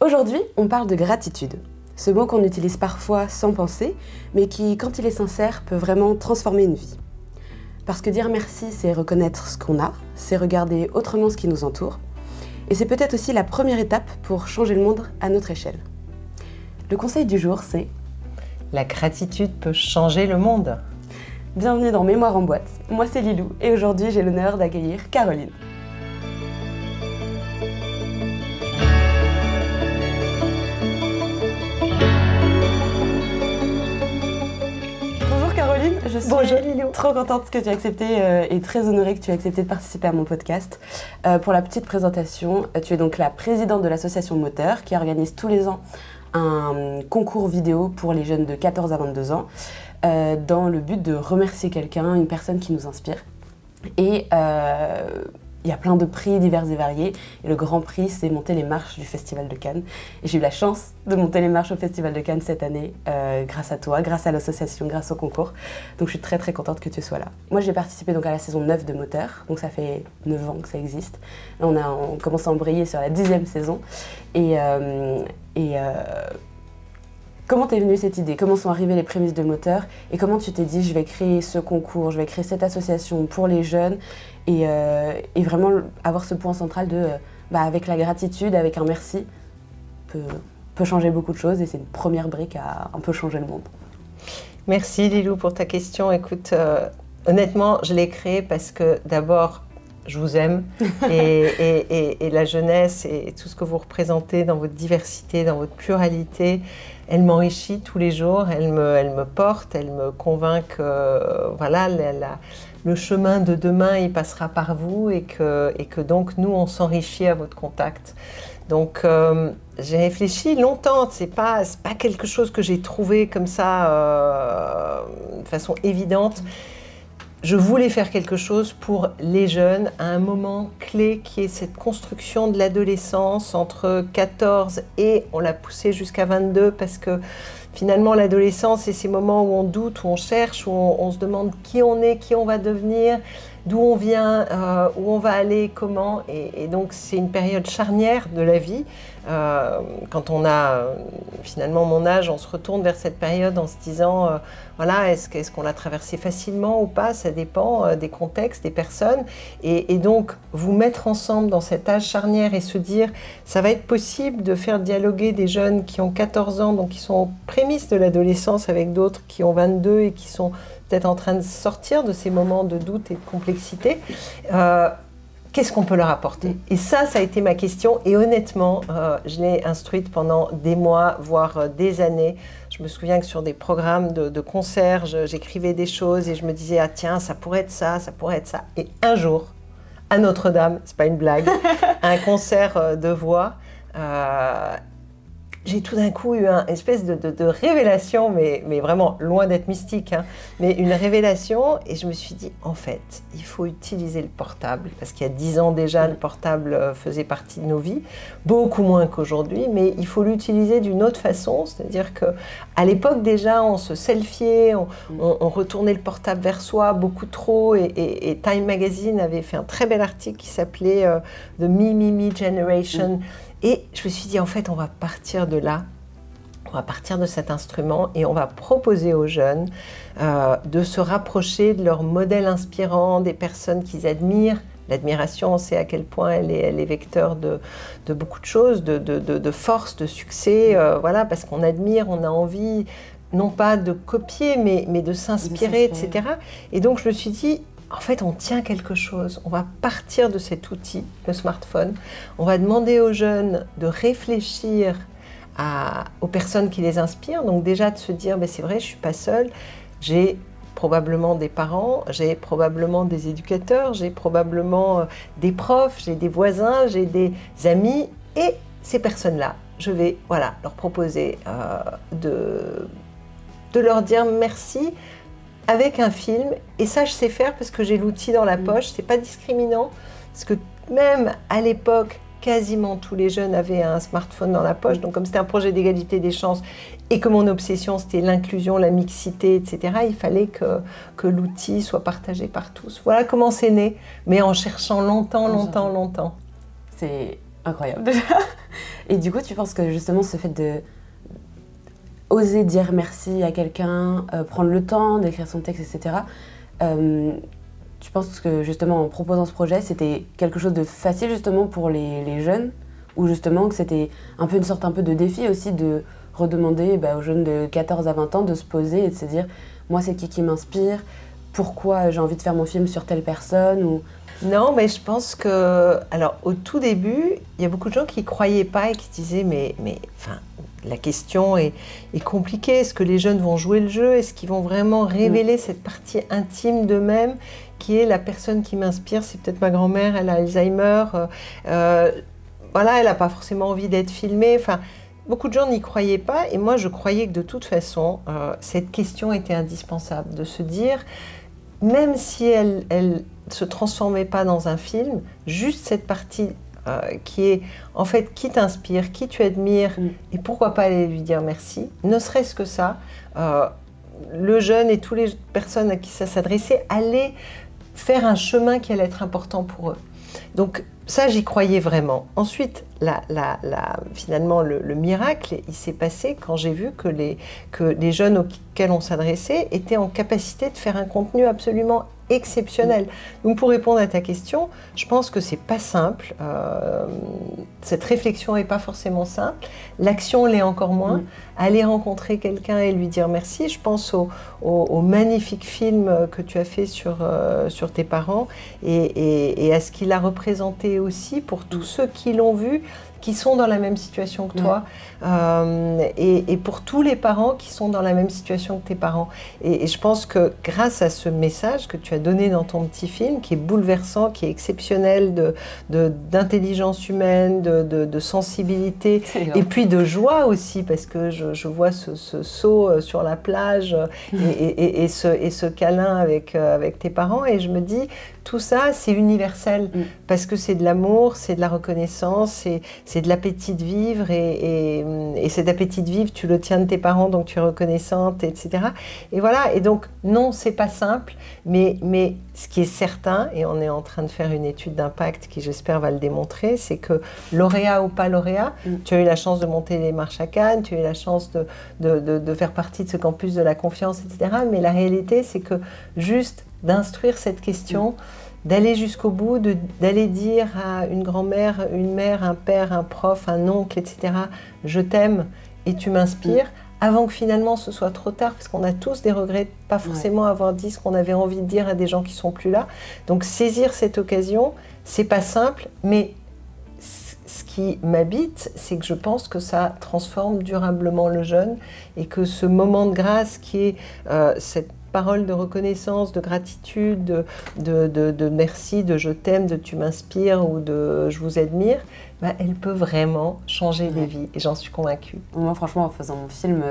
Aujourd'hui, on parle de gratitude. Ce mot qu'on utilise parfois sans penser, mais qui, quand il est sincère, peut vraiment transformer une vie. Parce que dire merci, c'est reconnaître ce qu'on a, c'est regarder autrement ce qui nous entoure, et c'est peut-être aussi la première étape pour changer le monde à notre échelle. Le conseil du jour, c'est... La gratitude peut changer le monde. Bienvenue dans Mémoire en boîte, moi c'est Lilou, et aujourd'hui j'ai l'honneur d'accueillir Caroline. Bonjour Caroline, je suis trop contente que tu aies accepté et très honorée que tu aies accepté de participer à mon podcast. Pour la petite présentation, tu es donc la présidente de l'association Moteur qui organise tous les ans un concours vidéo pour les jeunes de 14 à 22 ans dans le but de remercier quelqu'un, une personne qui nous inspire. Et il y a plein de prix divers et variés. Et le grand prix, c'est monter les marches du Festival de Cannes. Et j'ai eu la chance de monter les marches au Festival de Cannes cette année grâce à toi, grâce à l'association, grâce au concours. Donc je suis très très contente que tu sois là. Moi j'ai participé donc à la saison 9 de Moteur, donc ça fait 9 ans que ça existe. Là, on commence à embrayer sur la 10e saison. Comment t'es venue cette idée? Comment sont arrivées les prémices de Moteur? Et comment tu t'es dit, je vais créer ce concours, je vais créer cette association pour les jeunes et vraiment avoir ce point central de, avec la gratitude, avec un merci, peut changer beaucoup de choses et c'est une première brique à un peu changer le monde. Merci Lilou pour ta question. Écoute, honnêtement, je l'ai créé parce que d'abord, je vous aime et la jeunesse et tout ce que vous représentez dans votre diversité, dans votre pluralité, elle m'enrichit tous les jours, elle me porte, elle me convainc que voilà, le chemin de demain il passera par vous et que donc nous on s'enrichit à votre contact. Donc j'ai réfléchi longtemps, c'est pas quelque chose que j'ai trouvé comme ça de façon évidente. Je voulais faire quelque chose pour les jeunes à un moment clé qui est cette construction de l'adolescence entre 14 et on l'a poussé jusqu'à 22 parce que finalement l'adolescence c'est ces moments où on doute, où on cherche, où on se demande qui on est, qui on va devenir, d'où on vient, où on va aller, comment. Et donc c'est une période charnière de la vie. Quand on a finalement mon âge, on se retourne vers cette période en se disant voilà, est-ce qu'on l'a traversée facilement ou pas, ça dépend des contextes, des personnes. Et donc vous mettre ensemble dans cet âge charnière et se dire ça va être possible de faire dialoguer des jeunes qui ont 14 ans, donc qui sont aux prémices de l'adolescence avec d'autres qui ont 22 et qui sont peut-être en train de sortir de ces moments de doute et de complexité. Qu'est-ce qu'on peut leur apporter? Et ça a été ma question. Et honnêtement, je l'ai instruite pendant des mois, voire des années. Je me souviens que sur des programmes de concerts, j'écrivais des choses et je me disais, ah tiens, ça pourrait être ça, ça pourrait être ça. Et un jour, à Notre-Dame, c'est pas une blague, un concert de voix, j'ai tout d'un coup eu une espèce de révélation, mais vraiment loin d'être mystique, hein, mais une révélation, et je me suis dit, en fait, il faut utiliser le portable, parce qu'il y a 10 ans déjà, le portable faisait partie de nos vies, beaucoup moins qu'aujourd'hui, mais il faut l'utiliser d'une autre façon, c'est-à-dire qu'à l'époque déjà, on se selfiait, on retournait le portable vers soi beaucoup trop, et Time Magazine avait fait un très bel article qui s'appelait The Me Generation. Et je me suis dit, en fait, on va partir de là, on va partir de cet instrument et on va proposer aux jeunes de se rapprocher de leurs modèles inspirants, des personnes qu'ils admirent. L'admiration, on sait à quel point elle est vecteur de beaucoup de choses, de force, de succès, voilà, parce qu'on admire, on a envie, non pas de copier, mais de s'inspirer, etc. Et donc, je me suis dit, en fait, on tient quelque chose. On va partir de cet outil, le smartphone. On va demander aux jeunes de réfléchir aux personnes qui les inspirent. Donc déjà de se dire, c'est vrai, je ne suis pas seule. J'ai probablement des parents, j'ai probablement des éducateurs, j'ai probablement des profs, j'ai des voisins, j'ai des amis. Et ces personnes-là, je vais leur proposer de leur dire merci avec un film, et ça je sais faire parce que j'ai l'outil dans la poche, c'est pas discriminant, parce que même à l'époque, quasiment tous les jeunes avaient un smartphone dans la poche, donc comme c'était un projet d'égalité des chances, et que mon obsession c'était l'inclusion, la mixité, etc., il fallait que l'outil soit partagé par tous. Voilà comment c'est né, mais en cherchant longtemps. C'est Incroyable déjà. Et du coup, tu penses que justement ce fait de oser dire merci à quelqu'un, prendre le temps d'écrire son texte, etc. Tu penses que justement en proposant ce projet, c'était quelque chose de facile justement pour les jeunes, ou justement que c'était un peu une sorte un peu de défi aussi de redemander aux jeunes de 14 à 20 ans de se poser et de se dire moi c'est qui m'inspire, pourquoi j'ai envie de faire mon film sur telle personne ou... Non, mais je pense que, alors au tout début, il y a beaucoup de gens qui ne croyaient pas et qui disaient mais enfin, la question est compliquée. Est-ce que les jeunes vont jouer le jeu? Est-ce qu'ils vont vraiment révéler cette partie intime d'eux-mêmes qui est la personne qui m'inspire? C'est peut-être ma grand-mère, elle a Alzheimer, voilà, elle n'a pas forcément envie d'être filmée. Enfin, beaucoup de gens n'y croyaient pas et moi je croyais que de toute façon, cette question était indispensable, de se dire, même si elle se transformait pas dans un film, juste cette partie qui est en fait qui t'inspire, qui tu admires, et pourquoi pas aller lui dire merci, ne serait-ce que ça, le jeune et toutes les personnes à qui ça s'adressait allaient faire un chemin qui allait être important pour eux. Donc ça, j'y croyais vraiment. Ensuite, finalement, le miracle, il s'est passé quand j'ai vu que les jeunes auxquels on s'adressait étaient en capacité de faire un contenu absolument exceptionnel. Donc pour répondre à ta question, je pense que c'est pas simple. Cette réflexion n'est pas forcément simple. L'action l'est encore moins. Aller rencontrer quelqu'un et lui dire merci. Je pense au magnifique film que tu as fait sur tes parents et à ce qu'il a représenté aussi pour tous ceux qui l'ont vu, qui sont dans la même situation que toi, et pour tous les parents qui sont dans la même situation que tes parents. Et je pense que grâce à ce message que tu as donné dans ton petit film, qui est bouleversant, qui est exceptionnel, d'intelligence humaine, de sensibilité, et puis de joie aussi, parce que je vois ce saut sur la plage et ce câlin avec tes parents, et je me dis, tout ça, c'est universel, parce que c'est de l'amour, c'est de la reconnaissance, c'est de l'appétit de vivre, et cet appétit de vivre, tu le tiens de tes parents, donc tu es reconnaissante, etc. Et voilà, et donc, non, c'est pas simple, mais ce qui est certain, et on est en train de faire une étude d'impact qui, j'espère, va le démontrer, c'est que lauréat ou pas lauréat, tu as eu la chance de monter les marches à Cannes, tu as eu la chance de faire partie de ce campus de la confiance, etc. Mais la réalité, c'est que juste d'instruire cette question, d'aller jusqu'au bout, d'aller dire à une grand-mère, une mère, un père, un prof, un oncle, etc. « Je t'aime et tu m'inspires », avant que finalement ce soit trop tard, parce qu'on a tous des regrets de pas forcément avoir dit ce qu'on avait envie de dire à des gens qui sont plus là. Donc saisir cette occasion, c'est pas simple, mais ce qui m'habite, c'est que je pense que ça transforme durablement le jeune et que ce moment de grâce qui est cette parole de reconnaissance, de gratitude, de merci, de je t'aime, de tu m'inspires ou de je vous admire, elle peut vraiment changer des vies et j'en suis convaincue. Moi franchement en faisant mon film,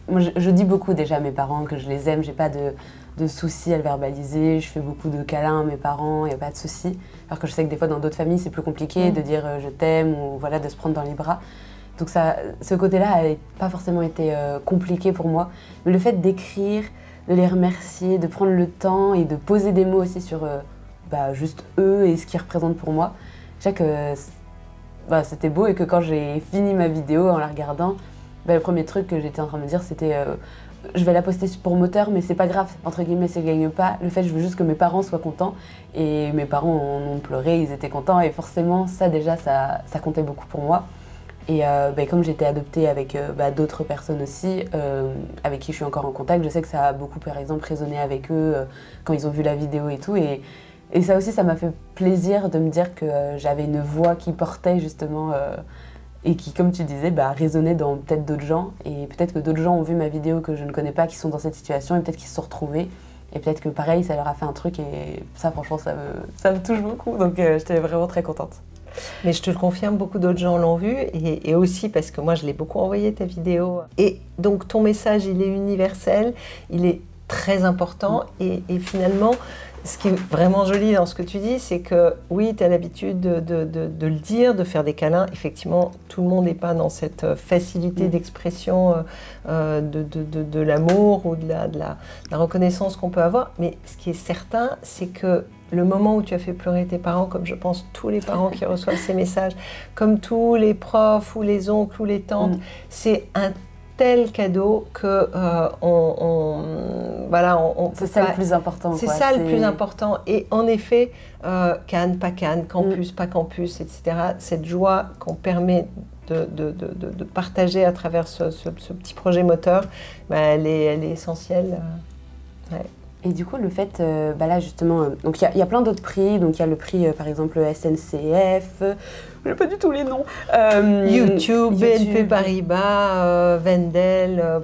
moi, je dis beaucoup déjà à mes parents que je les aime, j'ai pas de soucis à le verbaliser, je fais beaucoup de câlins à mes parents, il n'y a pas de soucis. Alors que je sais que des fois dans d'autres familles c'est plus compliqué de dire je t'aime ou voilà, de se prendre dans les bras. Donc ça, ce côté-là n'a pas forcément été compliqué pour moi. Mais le fait d'écrire, de les remercier, de prendre le temps et de poser des mots aussi sur juste eux et ce qu'ils représentent pour moi. Je sais que c'était beau et que quand j'ai fini ma vidéo en la regardant, le premier truc que j'étais en train de me dire c'était je vais la poster pour moteur mais c'est pas grave, entre guillemets si je gagne pas, le fait je veux juste que mes parents soient contents et mes parents ont pleuré, ils étaient contents et forcément ça déjà ça comptait beaucoup pour moi. Et comme j'ai été adoptée avec d'autres personnes aussi, avec qui je suis encore en contact, je sais que ça a beaucoup, par exemple, résonné avec eux quand ils ont vu la vidéo et tout. Et ça aussi, ça m'a fait plaisir de me dire que j'avais une voix qui portait justement et qui, comme tu disais, résonnait dans peut-être d'autres gens. Et peut-être que d'autres gens ont vu ma vidéo que je ne connais pas, qui sont dans cette situation et peut-être qu'ils se sont retrouvés. Et peut-être que pareil, ça leur a fait un truc et ça, franchement, ça me touche beaucoup. Donc j'étais vraiment très contente. Mais je te le confirme, beaucoup d'autres gens l'ont vu et aussi parce que moi je l'ai beaucoup envoyé ta vidéo. Et donc ton message il est universel, il est très important et finalement ce qui est vraiment joli dans ce que tu dis, c'est que oui, tu as l'habitude de le dire, de faire des câlins. Effectivement, tout le monde n'est pas dans cette facilité d'expression de l'amour ou de la reconnaissance qu'on peut avoir. Mais ce qui est certain, c'est que le moment où tu as fait pleurer tes parents, comme je pense tous les parents qui reçoivent ces messages, comme tous les profs ou les oncles ou les tantes, c'est un tel cadeau que c'est ça le plus important. C'est ça le plus important. Et en effet, Cannes, pas Cannes, campus, pas campus, etc. Cette joie qu'on permet de partager à travers ce petit projet moteur, elle est essentielle. Ouais. Et du coup, le fait, là justement, donc il y a plein d'autres prix. Donc il y a le prix, par exemple, SNCF, je n'ai pas du tout les noms. YouTube, BNP Paribas, Wendel,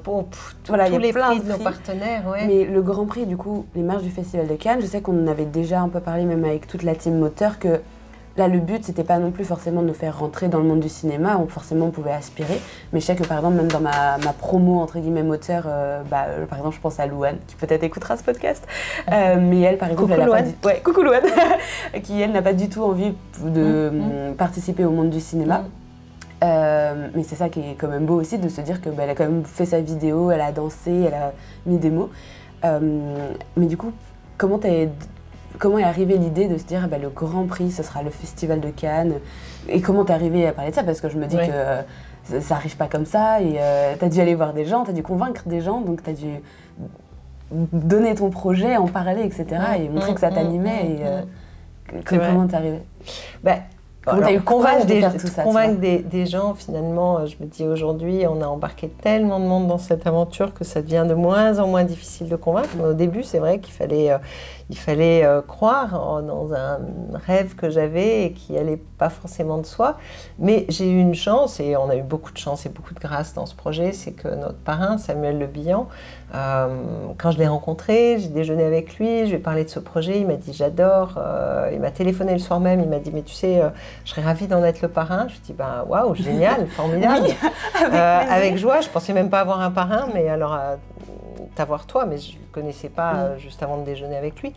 voilà, tous les plein prix de nos partenaires. Ouais. Mais le Grand Prix, du coup, les marches du Festival de Cannes, je sais qu'on en avait déjà un peu parlé, même avec toute la team moteur, que là, le but, c'était pas non plus forcément de nous faire rentrer dans le monde du cinéma, où forcément on pouvait aspirer. Mais je sais que par exemple, même dans ma promo, entre guillemets, moteur, par exemple, je pense à Louane, qui peut-être écoutera ce podcast. Mais elle, par exemple, coucou Louane. Coucou Louane, qui elle n'a pas du tout envie de participer au monde du cinéma. Mais c'est ça qui est quand même beau aussi, de se dire qu'elle a quand même fait sa vidéo, elle a dansé, elle a mis des mots. Mais du coup, comment est arrivée l'idée de se dire le Grand Prix, ce sera le Festival de Cannes? Et comment t'es arrivée à parler de ça? Parce que je me dis que ça n'arrive pas comme ça, et t'as dû aller voir des gens, t'as dû convaincre des gens, donc t'as dû donner ton projet, en parler, etc. et montrer que ça t'animait. Comment t'es arrivée? Comment t'as eu le courage de faire tout ça? Convaincre des gens, finalement, je me dis aujourd'hui, on a embarqué tellement de monde dans cette aventure que ça devient de moins en moins difficile de convaincre. Mais au début, c'est vrai qu'il fallait croire dans un rêve que j'avais et qui n'allait pas forcément de soi. Mais j'ai eu une chance, et on a eu beaucoup de chance et beaucoup de grâce dans ce projet, c'est que notre parrain, Samuel Le Bihan, quand je l'ai rencontré, j'ai déjeuné avec lui, je lui ai parlé de ce projet, il m'a dit j'adore, il m'a téléphoné le soir même, il m'a dit mais tu sais, je serais ravie d'en être le parrain. Je lui ai dit waouh, génial, formidable, oui, avec joie. Je pensais même pas avoir un parrain, mais alors t'avoir toi, mais je ne le connaissais pas juste avant de déjeuner avec lui.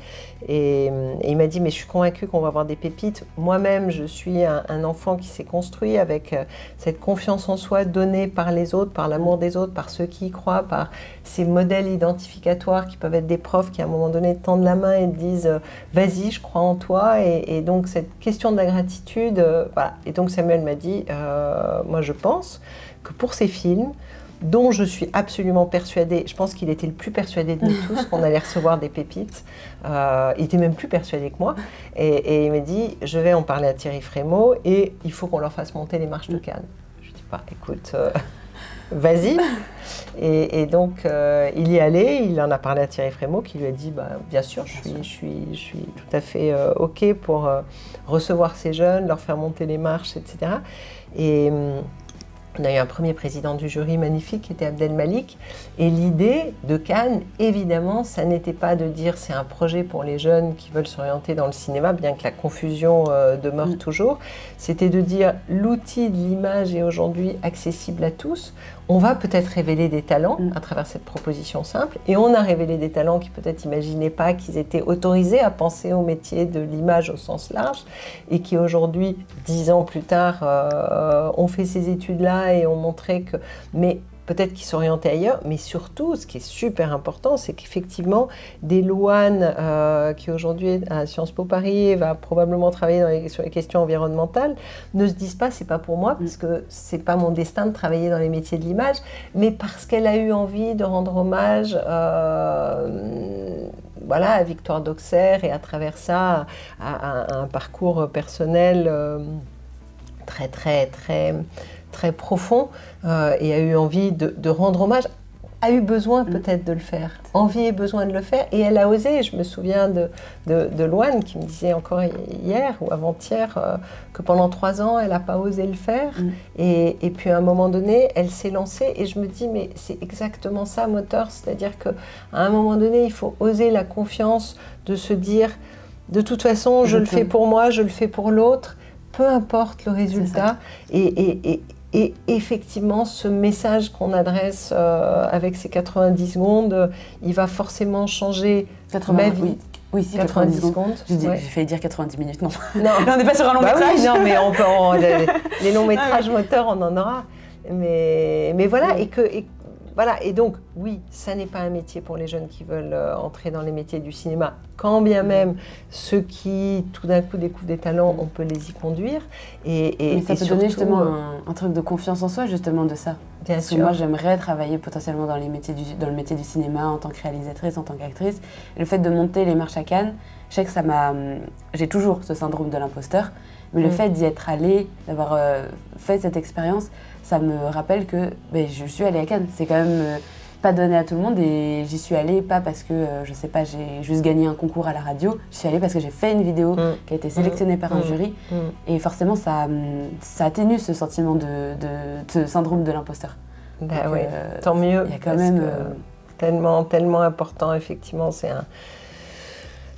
Et il m'a dit, mais je suis convaincue qu'on va avoir des pépites. Moi-même, je suis un enfant qui s'est construit avec cette confiance en soi donnée par les autres, par l'amour des autres, par ceux qui y croient, par ces modèles identificatoires qui peuvent être des profs qui, à un moment donné, tendent la main et disent vas-y, je crois en toi. Et donc, cette question de la gratitude, voilà. Et donc, Samuel m'a dit, moi, je pense que pour ces films, dont je suis absolument persuadée, je pense qu'il était le plus persuadé de nous tous qu'on allait recevoir des pépites. Il était même plus persuadé que moi. Et il m'a dit, je vais en parler à Thierry Frémaux et il faut qu'on leur fasse monter les marches de Cannes. Je lui dis, écoute, vas-y. Et donc, il y est allé, il en a parlé à Thierry Frémaux qui lui a dit, bien sûr, je suis tout à fait OK pour recevoir ces jeunes, leur faire monter les marches, etc. Et on a eu un premier président du jury magnifique qui était Abdel Malik. Et l'idée de Cannes, évidemment, ça n'était pas de dire c'est un projet pour les jeunes qui veulent s'orienter dans le cinéma, bien que la confusion demeure toujours. C'était de dire l'outil de l'image est aujourd'hui accessible à tous. On va peut-être révéler des talents à travers cette proposition simple. Et on a révélé des talents qui peut-être n'imaginaient pas qu'ils étaient autorisés à penser au métier de l'image au sens large et qui aujourd'hui, 10 ans plus tard, ont fait ces études-là et ont montré que... Mais peut-être qu'ils s'orientaient ailleurs, mais surtout, ce qui est super important, c'est qu'effectivement, des Louane qui aujourd'hui est à Sciences Po Paris et va probablement travailler sur les questions environnementales, ne se disent pas, c'est pas pour moi, parce que c'est pas mon destin de travailler dans les métiers de l'image, mais parce qu'elle a eu envie de rendre hommage à Victoire d'Auxerre et à travers ça, à un parcours personnel très profond et a eu envie de rendre hommage, a eu besoin peut-être de le faire, envie et besoin de le faire, et elle a osé. Je me souviens de Louane qui me disait encore hier ou avant-hier que pendant 3 ans, elle n'a pas osé le faire, et puis à un moment donné, elle s'est lancée, et je me dis, mais c'est exactement ça, moteur, c'est-à-dire qu'à un moment donné, il faut oser la confiance de se dire, de toute façon, je le fais pour moi, je le fais pour l'autre, peu importe le résultat, et effectivement, ce message qu'on adresse avec ces 90 secondes, il va forcément changer ma vie. Oui, si, 90 secondes. J'ai failli dire 90 minutes, non. Non. Là, on n'est pas sur un long métrage. Oui, non, mais les longs métrages moteurs, on en aura. Mais voilà, voilà, et donc, oui, ça n'est pas un métier pour les jeunes qui veulent entrer dans les métiers du cinéma. Quand bien même, ceux qui, tout d'un coup, découvrent des talents, on peut les y conduire. Mais ça peut donner justement un truc de confiance en soi, justement, de ça. Bien Parce sûr. que moi, j'aimerais travailler potentiellement dans le métier du cinéma, en tant que réalisatrice, en tant qu'actrice. Et le fait de monter les marches à Cannes, je sais que ça m'a... J'ai toujours ce syndrome de l'imposteur, mais le fait d'y être allée, d'avoir fait cette expérience, ça me rappelle que je suis allée à Cannes. C'est quand même pas donné à tout le monde et j'y suis allée pas parce que, je sais pas, j'ai juste gagné un concours à la radio. J'y suis allée parce que j'ai fait une vidéo qui a été sélectionnée par un jury. Et forcément, ça atténue ce sentiment ce syndrome de l'imposteur. Bah oui, tant mieux. Il y a quand même... tellement important, effectivement, c'est un...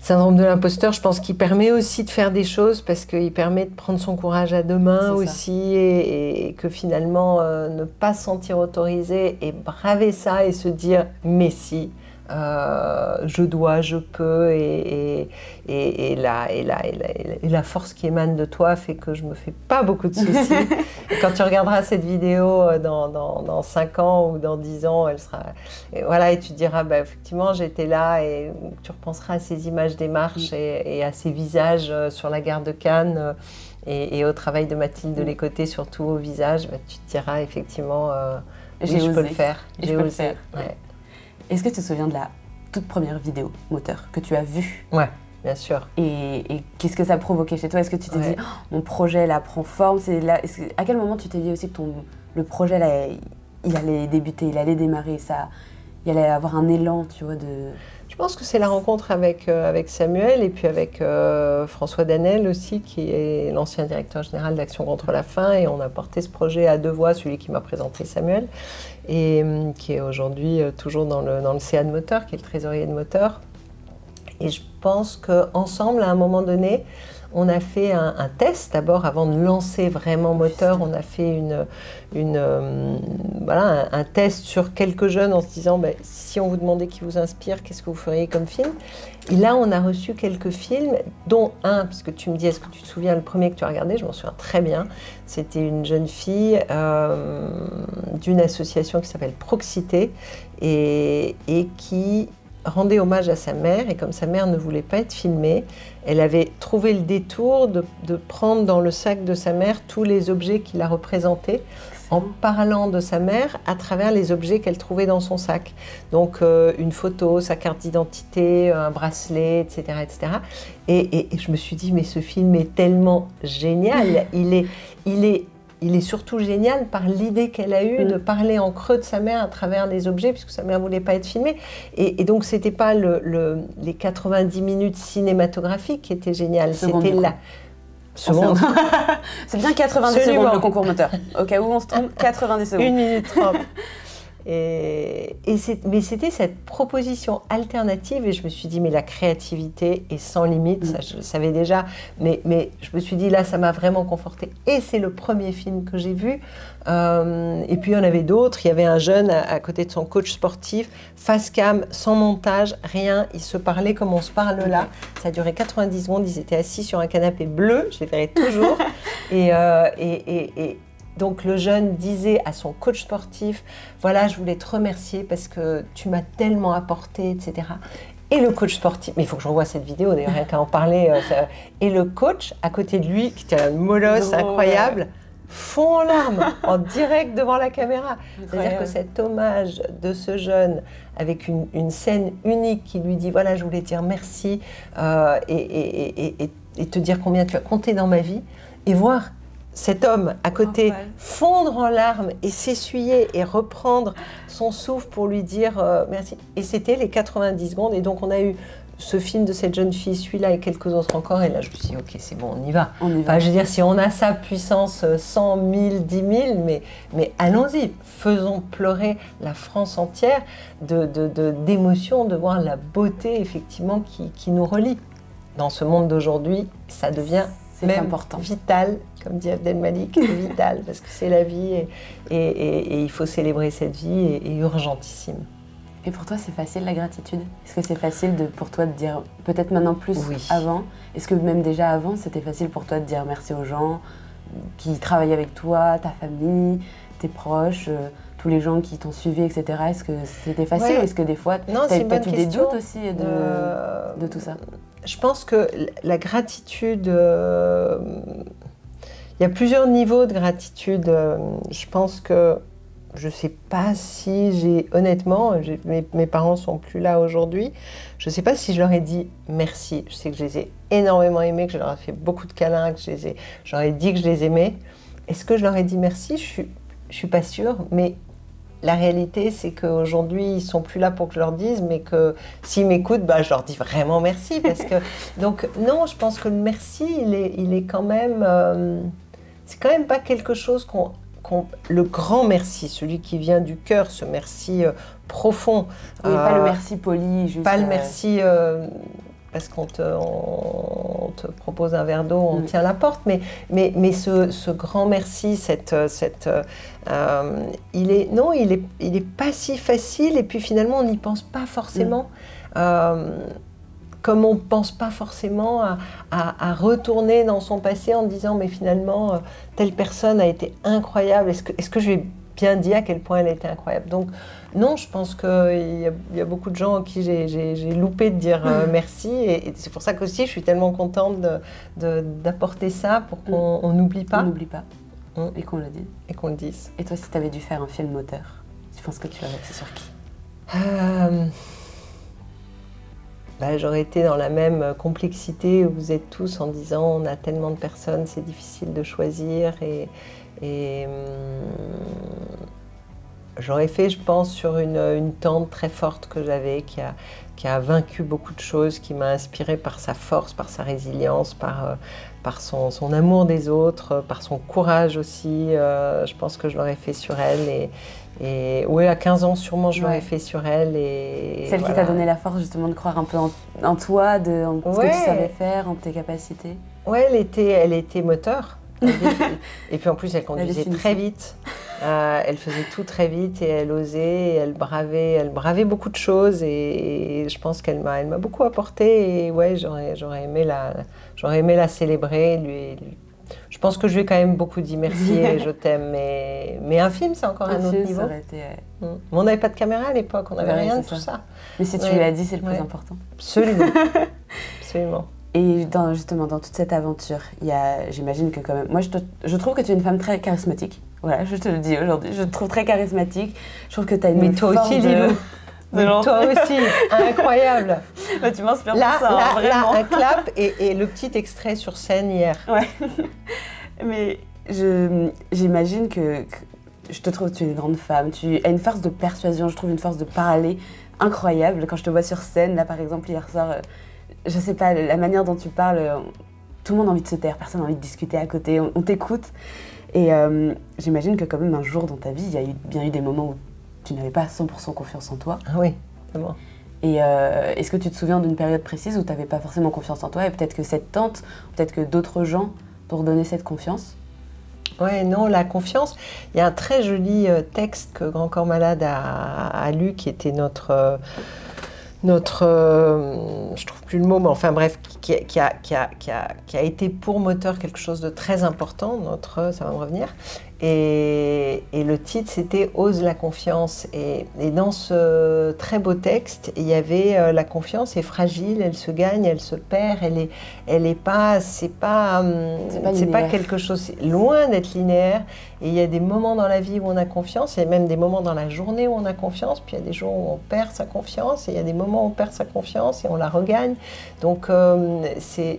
syndrome de l'imposteur, je pense qu'il permet aussi de faire des choses parce qu'il permet de prendre son courage à deux mains aussi et que finalement ne pas se sentir autorisé et braver ça et se dire mais si, je dois, je peux et la force qui émane de toi fait que je me fais pas beaucoup de soucis. Et quand tu regarderas cette vidéo dans 5 ans ou dans 10 ans, elle sera... Et voilà, et tu te diras, effectivement, j'étais là et tu repenseras à ces images des marches et à ces visages sur la gare de Cannes et au travail de Mathilde Lécoté, surtout au visage, tu te diras effectivement, oui, je peux le faire. J'ai osé. Ouais. Est-ce que tu te souviens de la toute première vidéo moteur que tu as vue? Ouais, bien sûr. Et qu'est-ce que ça a provoqué chez toi? Est-ce que tu t'es dit, mon projet là prend forme? À quel moment tu t'es dit aussi que le projet là, il allait débuter, il allait démarrer, il allait avoir un élan, tu vois, de... Je pense que c'est la rencontre avec Samuel et puis avec François Danel aussi, qui est l'ancien directeur général d'Action contre la faim. Et on a porté ce projet à deux voix, celui qui m'a présenté Samuel, et qui est aujourd'hui toujours dans le CA de Moteur, qui est le trésorier de Moteur. Et je pense qu'ensemble, à un moment donné, on a fait un test d'abord avant de lancer vraiment Moteur. On a fait un test sur quelques jeunes en se disant si on vous demandait qui vous inspire, qu'est-ce que vous feriez comme film? Et là, on a reçu quelques films, dont un, puisque tu me dis, est-ce que tu te souviens, le premier que tu as regardé? Je m'en souviens très bien. C'était une jeune fille d'une association qui s'appelle Proxité et qui rendait hommage à sa mère, et comme sa mère ne voulait pas être filmée, elle avait trouvé le détour de prendre dans le sac de sa mère tous les objets qui la représentaient, en parlant de sa mère à travers les objets qu'elle trouvait dans son sac. Donc une photo, sa carte d'identité, un bracelet, etc. etc. Et je me suis dit, mais ce film est tellement génial, il est surtout génial par l'idée qu'elle a eue de parler en creux de sa mère à travers les objets, puisque sa mère ne voulait pas être filmée. Et donc, ce n'était pas les 90 minutes cinématographiques qui étaient géniales, c'était la seconde. C'est bien 90 secondes le concours moteur. Au cas où on se trompe, 90 secondes. 1 minute 30. Mais c'était cette proposition alternative et je me suis dit, mais la créativité est sans limite, ça je le savais déjà, mais je me suis dit, là, ça m'a vraiment confortée. Et c'est le premier film que j'ai vu. Et puis, il y en avait d'autres. Il y avait un jeune à côté de son coach sportif, face cam, sans montage, rien. Ils se parlaient comme on se parle là. Ça a duré 90 secondes. Ils étaient assis sur un canapé bleu, je les verrai toujours. Donc le jeune disait à son coach sportif, voilà, je voulais te remercier parce que tu m'as tellement apporté, etc. Et le coach sportif, mais il faut que je revoie cette vidéo, d'ailleurs, rien qu'à en parler. Et le coach, à côté de lui, qui était un molosse incroyable, fond en larmes, en direct devant la caméra. C'est-à-dire que cet hommage de ce jeune, avec une scène unique qui lui dit, voilà, je voulais te dire merci et te dire combien tu as compté dans ma vie, et voir cet homme à côté fondre en larmes et s'essuyer et reprendre son souffle pour lui dire merci. Et c'était les 90 secondes. Et donc on a eu ce film de cette jeune fille, celui-là et quelques autres encore. Et là je me suis dit, ok, c'est bon, on y va. Enfin, je veux dire, si on a ça puissance 100 000, 10 000, mais allons-y, faisons pleurer la France entière d'émotion, de voir la beauté effectivement qui nous relie. Dans ce monde d'aujourd'hui, ça devient... C'est important. Vital, comme dit Abdelmalik, vital, parce que c'est la vie et il faut célébrer cette vie et urgentissime. Et pour toi, c'est facile la gratitude? Est-ce que c'est facile pour toi de dire, peut-être maintenant plus avant, est-ce que même déjà avant, c'était facile pour toi de dire merci aux gens qui travaillent avec toi, ta famille, tes proches, tous les gens qui t'ont suivi, etc. Est-ce que c'était facile ou est-ce que des fois, tu as peut-être eu des doutes aussi de tout ça? Je pense que la gratitude, il y a plusieurs niveaux de gratitude. Je pense que je ne sais pas si honnêtement, mes parents ne sont plus là aujourd'hui, je ne sais pas si je leur ai dit merci. Je sais que je les ai énormément aimés, que je leur ai fait beaucoup de câlins, que je leur ai dit que je les aimais. Est-ce que je leur ai dit merci? Je ne suis pas sûre, mais la réalité, c'est qu'aujourd'hui, ils ne sont plus là pour que je leur dise, mais que s'ils m'écoutent, je leur dis vraiment merci. Donc non, je pense que le merci, il est quand même... c'est quand même pas quelque chose le grand merci, celui qui vient du cœur, ce merci profond. Oui, pas le merci poli, juste... Pas le merci parce qu'on te propose un verre d'eau, on tient la porte, mais ce grand merci, il est pas si facile, et puis finalement, on n'y pense pas forcément. Comme on ne pense pas forcément à retourner dans son passé en disant mais finalement telle personne a été incroyable, est-ce que je vais bien dire à quel point elle a été incroyable? Donc non, je pense qu'il y a beaucoup de gens à qui j'ai loupé de dire merci, et c'est pour ça qu'aussi je suis tellement contente d'apporter ça pour qu'on n'oublie pas. On n'oublie pas, et qu'on le dise. Et qu'on le dise. Et toi, si tu avais dû faire un film moteur, tu penses que tu l'aurais fait sur qui? J'aurais été dans la même complexité où vous êtes tous, en disant on a tellement de personnes, c'est difficile de choisir, et j'aurais fait, je pense, sur une tante très forte que j'avais, qui a vaincu beaucoup de choses, qui m'a inspirée par sa force, par sa résilience, par son amour des autres, par son courage aussi. Je pense que je l'aurais fait sur elle, et oui, à 15 ans, sûrement, je l'aurais fait sur elle. Celle qui t'a donné la force, justement, de croire un peu en toi, en ce que tu savais faire, en tes capacités. Oui, elle était moteur. Et puis en plus, elle conduisait très vite. Elle faisait tout très vite, et elle osait, et elle bravait beaucoup de choses, et je pense qu'elle m'a beaucoup apporté. Et ouais, j'aurais aimé la célébrer, je pense que je lui ai quand même beaucoup dit merci et je t'aime, mais un film, c'est encore un autre niveau. Ça aurait été, Mais on n'avait pas de caméra à l'époque, on n'avait rien de tout ça. Mais si tu lui as dit, c'est le plus important. Absolument. Absolument. Et justement, dans toute cette aventure, j'imagine que quand même... Moi, je trouve que tu es une femme très charismatique. Voilà, je te le dis aujourd'hui. Je te trouve très charismatique. Je trouve que tu as une toi aussi, Lilou. Toi aussi, incroyable. Tu m'inspires pour ça, vraiment. Là, un clap et le petit extrait sur scène hier. Ouais. Mais j'imagine que je te trouve, tu es une grande femme. Tu as une force de persuasion, je trouve une force de parler incroyable. Quand je te vois sur scène, là par exemple, hier soir, je sais pas, la manière dont tu parles, tout le monde a envie de se taire, personne n'a envie de discuter à côté, on t'écoute. Et j'imagine que quand même un jour dans ta vie, il y a bien eu des moments où tu n'avais pas 100% confiance en toi. Ah oui, c'est bon. Et est-ce que tu te souviens d'une période précise où tu n'avais pas forcément confiance en toi, et peut-être que cette tante, peut-être que d'autres gens t'ont redonné cette confiance? Ouais, non, la confiance. Il y a un très joli texte que Grand Corps Malade a lu, qui était notre je trouve plus le mot, mais enfin bref, qui a été pour moteur quelque chose de très important, ça va me revenir. Et le titre, c'était « Ose la confiance ». Et dans ce très beau texte, il y avait la confiance est fragile, elle se gagne, elle se perd, elle est pas, c'est pas quelque chose, loin d'être linéaire. Et il y a des moments dans la vie où on a confiance, il y a même des moments dans la journée où on a confiance, puis il y a des jours où on perd sa confiance, et il y a des moments où on perd sa confiance et on la regagne. Donc c'est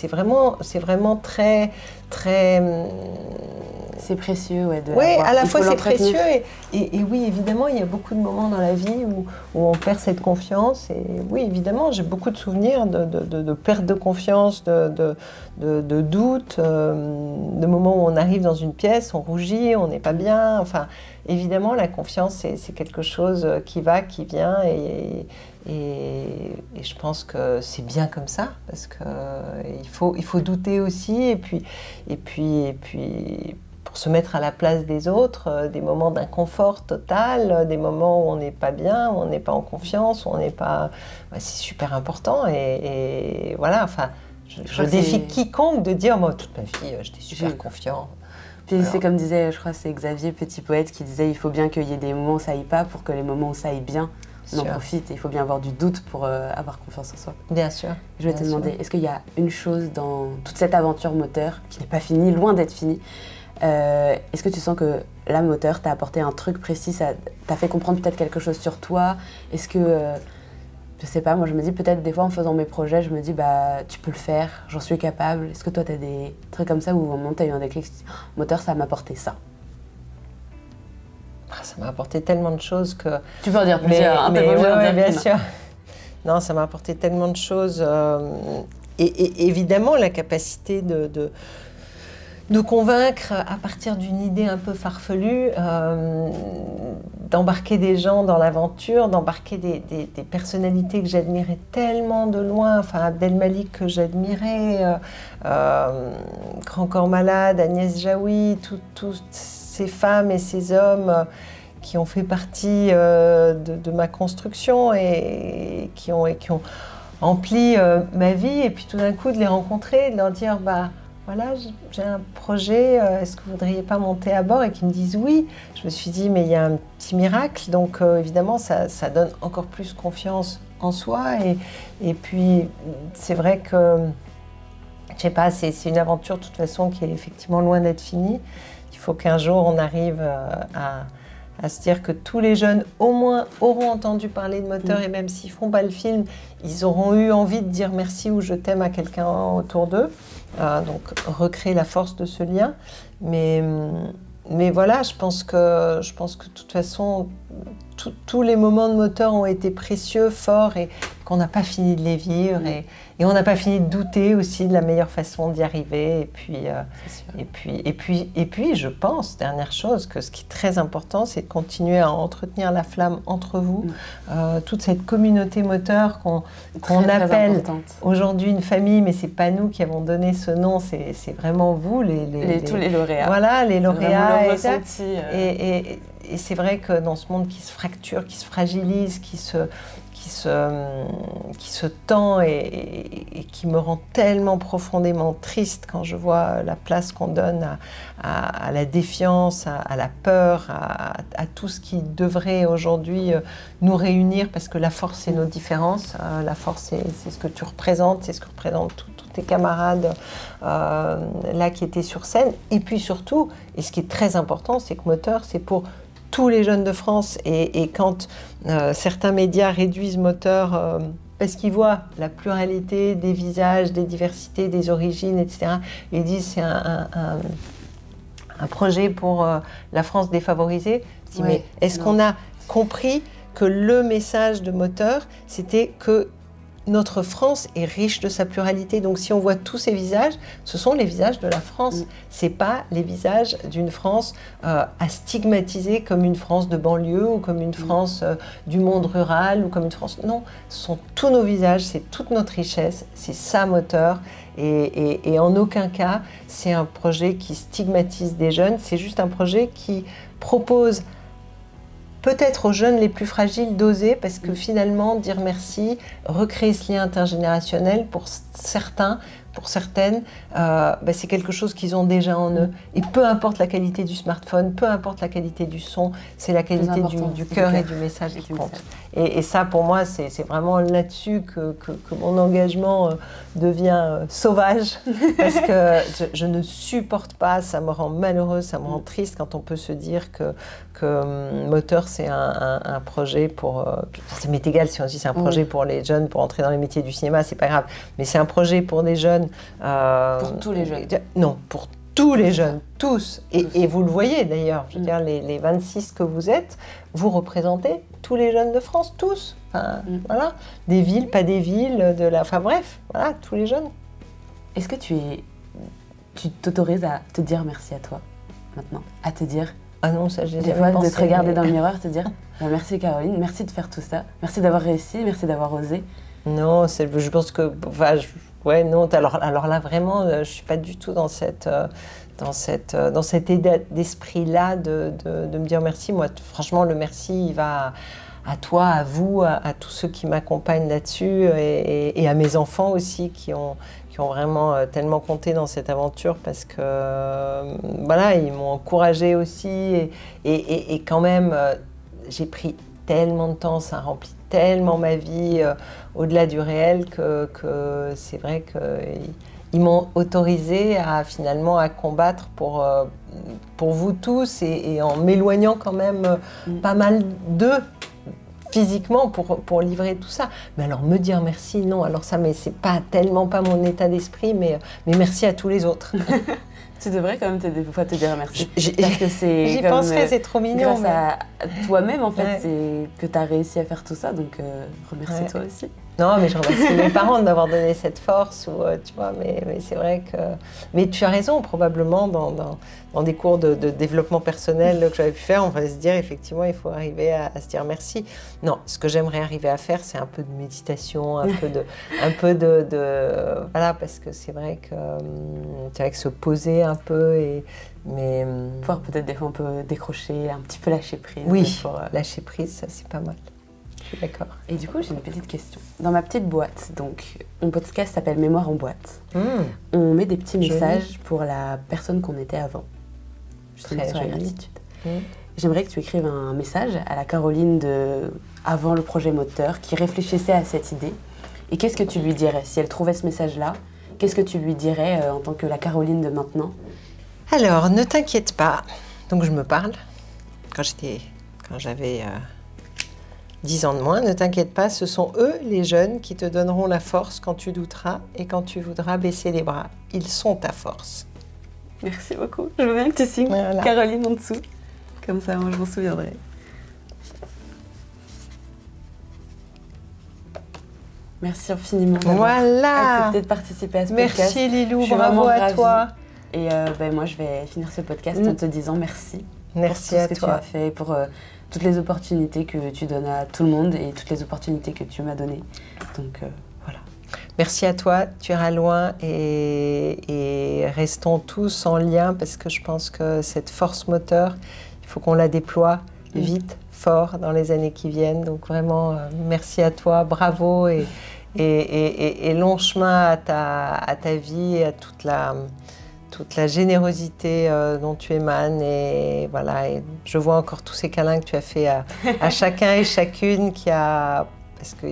vraiment très... C'est précieux, ouais. Oui, à la fois c'est précieux, et oui, évidemment, il y a beaucoup de moments dans la vie où on perd cette confiance. Et oui, évidemment, j'ai beaucoup de souvenirs de perte de confiance, de doute, de moments où on arrive dans une pièce, on rougit, on n'est pas bien. Enfin, évidemment, la confiance, c'est quelque chose qui va, qui vient, et je pense que c'est bien comme ça, parce qu'il faut douter aussi, et puis pour pour se mettre à la place des autres, des moments d'inconfort total, des moments où on n'est pas bien, où on n'est pas en confiance, où on n'est pas... c'est super important et voilà, enfin, je défie quiconque de dire, moi, toute ma vie, j'étais super confiant. Puis c'est comme disait, je crois, c'est Xavier, petit poète, qui disait, il faut bien qu'il y ait des moments où ça aille pas pour que les moments où ça aille bien, on en profite. Et il faut bien avoir du doute pour avoir confiance en soi. Bien sûr. Je vais te demander, est-ce qu'il y a une chose dans toute cette aventure moteur qui n'est pas finie, loin d'être finie, est-ce que tu sens que la moteur t'a apporté un truc précis, ça t'a fait comprendre peut-être quelque chose sur toi? Est-ce que, je sais pas, moi je me dis peut-être des fois en faisant mes projets, je me dis bah tu peux le faire, j'en suis capable. Est-ce que toi t'as des trucs comme ça où au moment t'as eu un déclic, moteur ça m'a apporté ça? Ça m'a apporté tellement de choses que... Tu peux en dire plusieurs, mais bien sûr. Non, ça m'a apporté tellement de choses. Et évidemment, la capacité de convaincre à partir d'une idée un peu farfelue, d'embarquer des gens dans l'aventure, d'embarquer des personnalités que j'admirais tellement de loin, enfin Abdel Malik que j'admirais, Grand Corps Malade, Agnès Jaoui, toutes ces femmes et ces hommes qui ont fait partie de ma construction et qui ont empli ma vie, et puis tout d'un coup de les rencontrer, de leur dire bah voilà, j'ai un projet, est-ce que vous voudriez pas monter à bord, et qu'ils me disent oui. Je me suis dit mais il y a un petit miracle, donc évidemment ça donne encore plus confiance en soi, et puis c'est vrai que je sais pas, c'est une aventure de toute façon qui est effectivement loin d'être finie. Il faut qu'un jour on arrive à se dire que tous les jeunes au moins auront entendu parler de moteur, et même s'ils ne font pas le film, ils auront eu envie de dire merci ou je t'aime à quelqu'un autour d'eux. Donc recréer la force de ce lien. Mais voilà, je pense que de toute façon, tous les moments de moteur ont été précieux, forts, et qu'on n'a pas fini de les vivre, et on n'a pas fini de douter aussi de la meilleure façon d'y arriver. Et puis, je pense, dernière chose, que ce qui est très important, c'est de continuer à entretenir la flamme entre vous, toute cette communauté moteur qu'on appelle aujourd'hui une famille, mais c'est pas nous qui avons donné ce nom, c'est vraiment vous, tous les lauréats. Voilà, les lauréats. Et c'est vrai que dans ce monde qui se fracture, qui se fragilise, qui se tend et qui me rend tellement profondément triste quand je vois la place qu'on donne à la défiance, à la peur, à tout ce qui devrait aujourd'hui nous réunir, parce que la force c'est nos différences, la force c'est ce que tu représentes, c'est ce que représentent tous tes camarades là qui étaient sur scène. Et puis surtout, et ce qui est très important, c'est que Moteur c'est pour tous les jeunes de France, et quand certains médias réduisent Moteur parce qu'ils voient la pluralité des visages, des diversités, des origines, etc., ils disent c'est un projet pour la France défavorisée. Je dis, mais est-ce qu'on a compris que le message de Moteur, c'était que notre France est riche de sa pluralité. Donc si on voit tous ces visages, ce sont les visages de la France. C'est pas les visages d'une France à stigmatiser comme une France de banlieue, ou comme une France du monde rural, ou comme une France... Non, ce sont tous nos visages, c'est toute notre richesse, c'est ça Moteur. Et en aucun cas, c'est un projet qui stigmatise des jeunes, c'est juste un projet qui propose peut-être aux jeunes les plus fragiles d'oser, parce que finalement, dire merci, recréer ce lien intergénérationnel, pour certains, pour certaines, c'est quelque chose qu'ils ont déjà en eux. Et peu importe la qualité du smartphone, peu importe la qualité du son, c'est la qualité du cœur et du message qui compte. Et ça, pour moi, c'est vraiment là-dessus que mon engagement devient sauvage, parce que je ne supporte pas, ça me rend malheureuse, ça me rend triste quand on peut se dire que Moteur, c'est un projet pour... ça m'est égal si on dit c'est un projet pour les jeunes, pour entrer dans les métiers du cinéma, c'est pas grave, mais c'est un projet pour des jeunes... pour tous les jeunes. Non, pour tous les jeunes, tous. Et vous le voyez d'ailleurs, je veux dire, les 26 que vous êtes, vous représentez tous les jeunes de France, tous. Enfin, voilà, des villes, pas des villes, enfin bref, voilà, tous les jeunes. Est-ce que tu t'autorises à te dire merci à toi, maintenant? À te dire... Ah non, ça j'ai des fois, de te regarder dans le miroir, te dire bah, merci Caroline, merci de faire tout ça, merci d'avoir réussi, merci d'avoir osé. Non, je pense que... Enfin, ouais, non, alors là, vraiment, je ne suis pas du tout dans cet état d'esprit-là de me dire merci. Moi, franchement, le merci, il va à toi, à vous, à tous ceux qui m'accompagnent là-dessus et à mes enfants aussi qui ont vraiment tellement compté dans cette aventure parce que voilà, ils m'ont encouragée aussi et quand même, j'ai pris tellement de temps, ça remplit tellement ma vie au-delà du réel que c'est vrai qu'ils m'ont autorisé finalement à combattre pour vous tous et en m'éloignant quand même pas mal d'eux physiquement pour livrer tout ça. Mais alors me dire merci, non, alors ça, mais c'est tellement pas mon état d'esprit, mais merci à tous les autres. Tu devrais quand même des fois te dire merci. Parce que j'y penserais, c'est trop mignon. Grâce à toi-même, en fait, c'est que tu as réussi à faire tout ça, donc remercie-toi aussi. Non, mais je remercie mes parents de m'avoir donné cette force, tu vois, mais c'est vrai que... Mais tu as raison, probablement, dans des cours de développement personnel que j'avais pu faire, on va se dire, effectivement, il faut arriver à se dire merci. Non, ce que j'aimerais arriver à faire, c'est un peu de méditation, un peu de voilà, parce que c'est vrai que se poser un peu mais... Pouvoir peut-être des fois un peu décrocher, un petit peu lâcher prise. Oui, lâcher prise, ça, c'est pas mal. D'accord. Et du coup, j'ai une petite question. Dans ma petite boîte, donc, mon podcast s'appelle Mémoire en boîte. On met des petits messages pour la personne qu'on était avant. Justement sur la gratitude. J'aimerais que tu écrives un message à la Caroline avant le projet moteur qui réfléchissait à cette idée. Et qu'est-ce que tu lui dirais si elle trouvait ce message-là? Qu'est-ce que tu lui dirais en tant que la Caroline de maintenant? Alors, ne t'inquiète pas. Donc, je me parle. Quand j'avais 10 ans de moins, ne t'inquiète pas, ce sont eux, les jeunes, qui te donneront la force quand tu douteras et quand tu voudras baisser les bras. Ils sont ta force. Merci beaucoup. Je veux bien que tu signes Caroline en dessous. Comme ça, moi, je m'en souviendrai. Merci infiniment d'avoir accepté de participer à ce podcast. Merci Lilou, bravo à toi. Et moi, je vais finir ce podcast en te disant merci. Merci pour tout à ce que toi. tu as fait, pour toutes les opportunités que tu donnes à tout le monde et toutes les opportunités que tu m'as données. Donc voilà. Merci à toi, tu iras loin et restons tous en lien parce que je pense que cette force moteur, il faut qu'on la déploie vite, fort dans les années qui viennent. Donc vraiment, merci à toi, bravo et long chemin à ta vie et à toute la générosité dont tu émanes et voilà, et je vois encore tous ces câlins que tu as fait à chacun et chacune parce que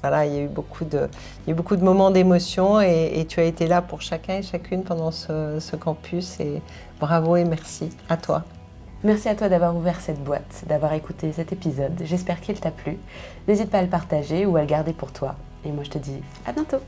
voilà, il y a eu beaucoup de moments d'émotion et tu as été là pour chacun et chacune pendant ce campus et bravo et merci à toi. Merci à toi d'avoir ouvert cette boîte, d'avoir écouté cet épisode. J'espère qu'il t'a plu. N'hésite pas à le partager ou à le garder pour toi. Et moi je te dis à bientôt.